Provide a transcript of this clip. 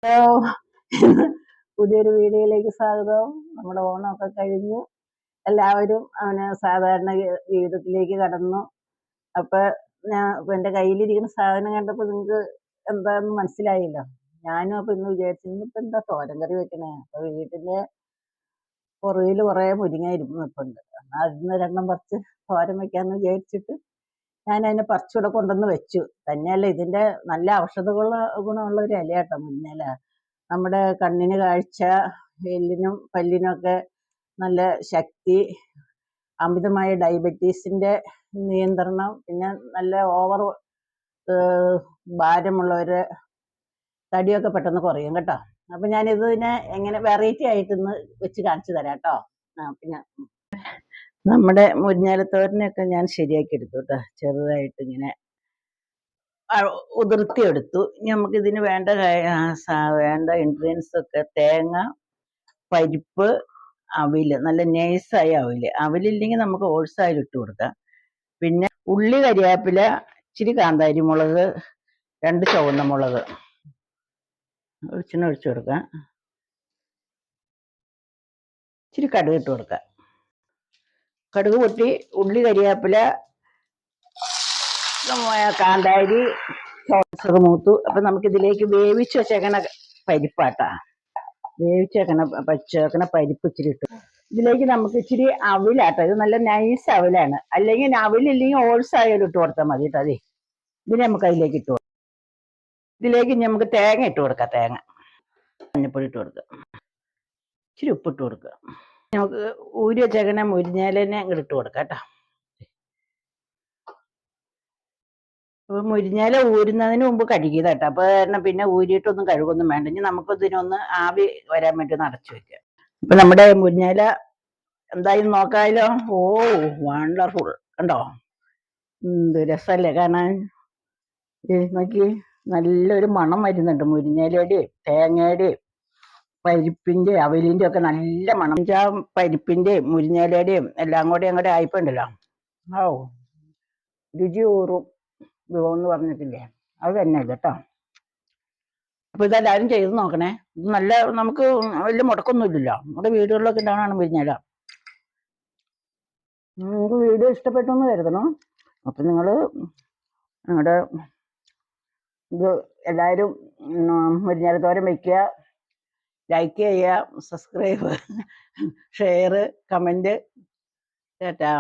Hello, പുതിയൊരു വീഡിയോയിലേക്ക് സ്വാഗതം. നമ്മുടെ ഓണമൊക്കെ കഴിഞ്ഞു എല്ലാവരും സാധാരണ ജീവിതത്തിലേക്ക് കടന്നു. അപ്പൊ എൻ്റെ കയ്യിലിരിക്കുന്ന സാധനം കണ്ടപ്പോൾ നിങ്ങൾക്ക് എന്താന്ന് മനസ്സിലായല്ലോ. ഞാനും അപ്പൊ ഇന്ന് വിചാരിച്ചു ഇന്നിപ്പോ എന്താ തോരൻ കറി വെക്കണേ. അപ്പൊ വീട്ടിന്റെ പുറകിൽ കുറെ മുരിങ്ങ നിൽപ്പുണ്ട്. അതിന്ന് രണ്ടെണ്ണം പറിച്ച് തോരൻ വെക്കാന്ന് വിചാരിച്ചിട്ട് ഞാൻ അതിനെ പറിച്ചൂടെ കൊണ്ടുവന്ന് വെച്ചു. തന്നെയല്ല, ഇതിന്റെ നല്ല ഔഷധ ഗുണമുള്ള ഒരു ഇലയാട്ടോ മുരിങ്ങയില. നമ്മുടെ കണ്ണിന് കാഴ്ച, എല്ലിനും പല്ലിനും ഒക്കെ നല്ല ശക്തി, അമിതമായ ഡയബറ്റീസിന്റെ നിയന്ത്രണം, പിന്നെ നല്ല ഓവർ ഭാരമുള്ളവര് തടിയൊക്കെ പെട്ടെന്ന് കുറയും കേട്ടോ. അപ്പൊ ഞാൻ ഇതിനെ എങ്ങനെ വെറൈറ്റി ആയിട്ട് ഇന്ന് വെച്ച് കാണിച്ചു തരാം കേട്ടോ. പിന്നെ നമ്മുടെ മുരിങ്ങയിലത്തോരനെയൊക്കെ ഞാൻ ശരിയാക്കി എടുത്തു കേട്ടോ. ചെറുതായിട്ട് ഇങ്ങനെ ഉതിർത്തിയെടുത്തു. ഇനി നമുക്ക് ഇതിന് വേണ്ട ഇൻഗ്രീഡിയൻസ് ഒക്കെ: തേങ്ങ, പരിപ്പ്, അവില്, നല്ല നൈസായ അവില്. അവിലില്ലെങ്കിൽ നമുക്ക് ഓട്സായാലും ഇട്ട് കൊടുക്കാം. പിന്നെ ഉള്ളി, കരിവേപ്പില, ഇച്ചിരി കാന്താരി മുളക്, 2 ചുവന്ന മുളക് ഒഴിച്ചു കൊടുക്കാം. ഇച്ചിരി കടുക് ഇട്ട് കൊടുക്കാം. കടുക് പൊട്ടി ഉള്ളി, കരിവേപ്പില, കാന്താരി മൂത്തു. അപ്പൊ നമുക്ക് ഇതിലേക്ക് വേവിച്ച് വെച്ചേക്കണ പരിപ്പാട്ടാ. വെച്ചേക്കണ പരിപ്പ് ഇച്ചിരി ഇട്ടു. ഇതിലേക്ക് നമുക്ക് ഇച്ചിരി അവിലാട്ടോ. ഇത് നല്ല നൈസ് അവിലാണ്. അല്ലെങ്കിൽ അവിലില്ലെങ്കിൽ ഓൾസ് ആയാലും ഇട്ട് കൊടുത്താൽ മതി കേട്ടോ. അതെ, ഇതിനെ നമുക്ക് അതിലേക്ക് ഇട്ട് കൊടുക്കാം. ഇതിലേക്ക് നമുക്ക് തേങ്ങ ഇട്ട് കൊടുക്കാം. തേങ്ങ, മഞ്ഞപ്പൊടി ഇട്ട് കൊടുക്കുക, ഇച്ചിരി ഉപ്പിട്ട് കൊടുക്കുക. നമുക്ക് ഊരി വെച്ചേക്കണ മുരിങ്ങയിലനെ അങ്ങോട്ട് ഇട്ട് കൊടുക്കാം കേട്ടോ. അപ്പൊ മുരിങ്ങയില ഊരുന്നതിന് മുമ്പ് കഴുകിയതാ കേട്ടോ. അപ്പൊ കാരണം പിന്നെ ഊരിയിട്ടൊന്നും കഴുകൊന്നും വേണ്ട. ഇനി നമുക്ക് ഇതിനൊന്ന് ആവി വരാൻ വേണ്ടി ഒന്ന് അടച്ചു വെക്കാം. അപ്പൊ നമ്മുടെ മുരിങ്ങയില എന്തായാലും നോക്കാമല്ലോ. ഓ, വണ്ടർഫുൾ കണ്ടോ, എന്ത് രസമല്ലേ കാണാൻ. നോക്കി, നല്ലൊരു മണം വരുന്നുണ്ട്. മുരിങ്ങയിലയുടെയും തേങ്ങയുടെയും പരിപ്പിന്റെ അവിലിന്റെ ഒക്കെ നല്ല മണം. പരിപ്പിന്റെയും മുരിങ്ങയിലയുടെയും എല്ലാം കൂടെ അങ്ങോട്ട് ആയിപ്പോണ്ടല്ലോ. ഓ, രുചി ഊറും വിഭവം എന്ന് പറഞ്ഞിട്ടില്ലേ, അത് തന്നെ കേട്ടോ. അപ്പൊ ഇതെല്ലാവരും ചെയ്ത് നോക്കണേ. ഇത് നല്ല, നമുക്ക് വലിയ മുടക്കൊന്നും ഇല്ലല്ലോ. നമ്മുടെ വീടുകളിലൊക്കെ ഉണ്ടാവണമാണ് മുരിങ്ങയില. നിങ്ങൾക്ക് വീഡിയോ ഇഷ്ടപ്പെട്ടു എന്ന് കരുതണം. അപ്പൊ നിങ്ങള് നിങ്ങളുടെ ഇത് എല്ലാവരും മുരിങ്ങയില തോരൻ വയ്ക്കുക, ലൈക്ക് ചെയ്യുക, സബ്സ്ക്രൈബ്, ഷെയർ, കമന്റ് കേട്ടാ.